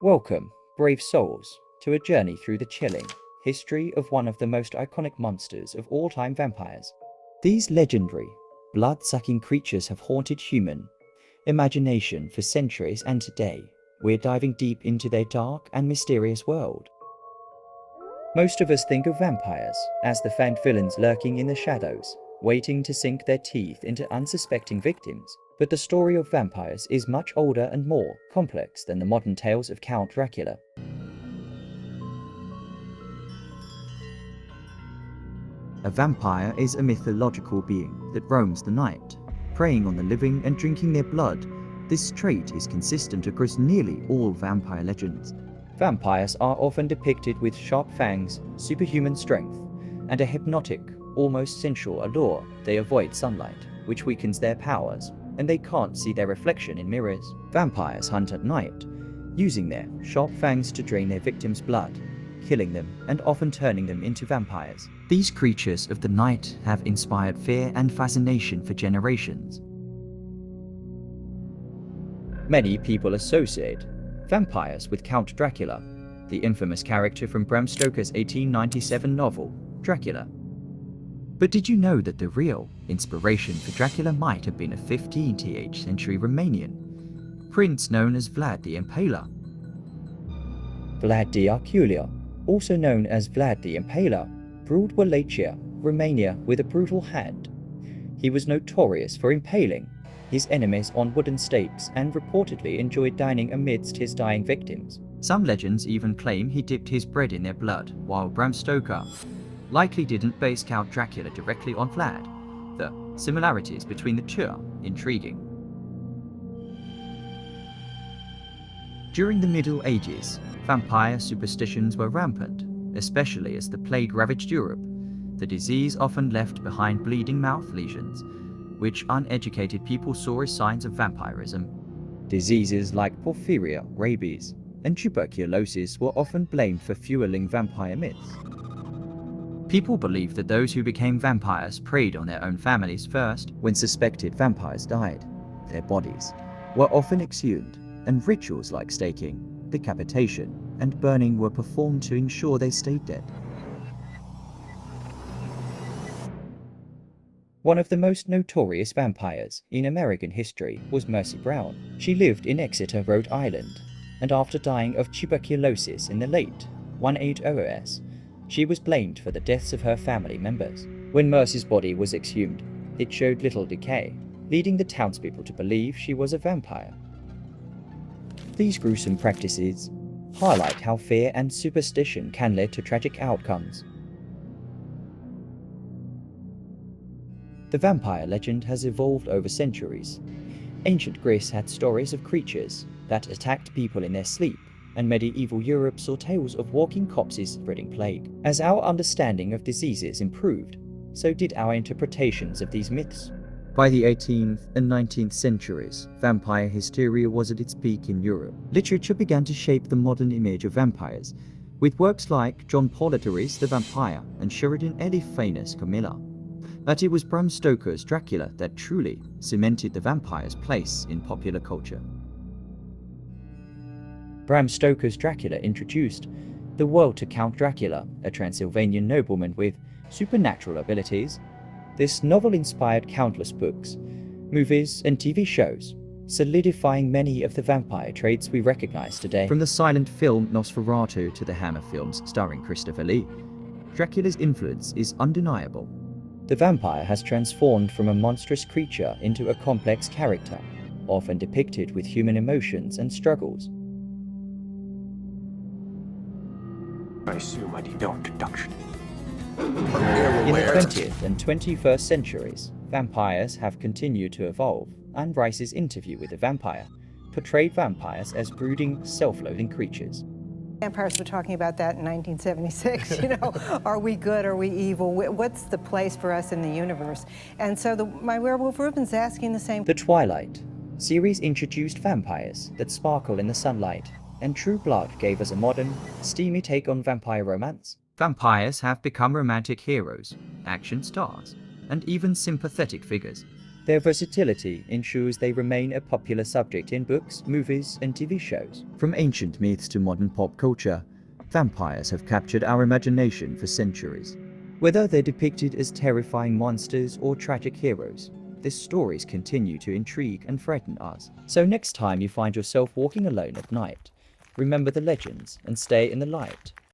Welcome, brave souls, to a journey through the chilling history of one of the most iconic monsters of all time, vampires. These legendary, blood-sucking creatures have haunted human imagination for centuries, and today, we're diving deep into their dark and mysterious world. Most of us think of vampires as the fanged villains lurking in the shadows, waiting to sink their teeth into unsuspecting victims. But the story of vampires is much older and more complex than the modern tales of Count Dracula. A vampire is a mythological being that roams the night, preying on the living and drinking their blood. This trait is consistent across nearly all vampire legends. Vampires are often depicted with sharp fangs, superhuman strength, and a hypnotic, almost sensual allure. They avoid sunlight, which weakens their powers, and they can't see their reflection in mirrors. Vampires hunt at night, using their sharp fangs to drain their victims' blood, killing them and often turning them into vampires. These creatures of the night have inspired fear and fascination for generations. Many people associate vampires with Count Dracula, the infamous character from Bram Stoker's 1897 novel, Dracula. But did you know that the real inspiration for Dracula might have been a 15th century Romanian prince known as Vlad the Impaler? Vlad the Herculean, also known as Vlad the Impaler, ruled Wallachia, Romania with a brutal hand. He was notorious for impaling his enemies on wooden stakes and reportedly enjoyed dining amidst his dying victims. Some legends even claim he dipped his bread in their blood, while Bram Stoker likely didn't base Count Dracula directly on Vlad. The similarities between the two are intriguing. During the Middle Ages, vampire superstitions were rampant, especially as the plague ravaged Europe. The disease often left behind bleeding mouth lesions, which uneducated people saw as signs of vampirism. Diseases like porphyria, rabies, and tuberculosis were often blamed for fueling vampire myths. People believed that those who became vampires preyed on their own families first. When suspected vampires died, their bodies were often exhumed, and rituals like staking, decapitation, and burning were performed to ensure they stayed dead. One of the most notorious vampires in American history was Mercy Brown. She lived in Exeter, Rhode Island, and after dying of tuberculosis in the late 1800s, she was blamed for the deaths of her family members. When Mercy's body was exhumed, it showed little decay, leading the townspeople to believe she was a vampire. These gruesome practices highlight how fear and superstition can lead to tragic outcomes. The vampire legend has evolved over centuries. Ancient Greece had stories of creatures that attacked people in their sleep, and medieval Europe saw tales of walking corpses spreading plague. As our understanding of diseases improved, so did our interpretations of these myths. By the 18th and 19th centuries, vampire hysteria was at its peak in Europe. Literature began to shape the modern image of vampires, with works like John Polidori's The Vampire and Sheridan Le Fanu's Camilla. But it was Bram Stoker's Dracula that truly cemented the vampire's place in popular culture. Bram Stoker's Dracula introduced the world to Count Dracula, a Transylvanian nobleman with supernatural abilities. This novel inspired countless books, movies, and TV shows, solidifying many of the vampire traits we recognize today. From the silent film Nosferatu to the Hammer films starring Christopher Lee, Dracula's influence is undeniable. The vampire has transformed from a monstrous creature into a complex character, often depicted with human emotions and struggles. I assume I need no introduction. In the 20th and 21st centuries, vampires have continued to evolve, and Rice's Interview with a Vampire portrayed vampires as brooding, self-loathing creatures. Vampires were talking about that in 1976, are we good, are we evil, what's the place for us in the universe? And so my werewolf Reuben's asking the same. The Twilight series introduced vampires that sparkle in the sunlight, and True Blood gave us a modern, steamy take on vampire romance. Vampires have become romantic heroes, action stars, and even sympathetic figures. Their versatility ensures they remain a popular subject in books, movies, and TV shows. From ancient myths to modern pop culture, vampires have captured our imagination for centuries. Whether they're depicted as terrifying monsters or tragic heroes, their stories continue to intrigue and frighten us. So next time you find yourself walking alone at night, remember the legends and stay in the light.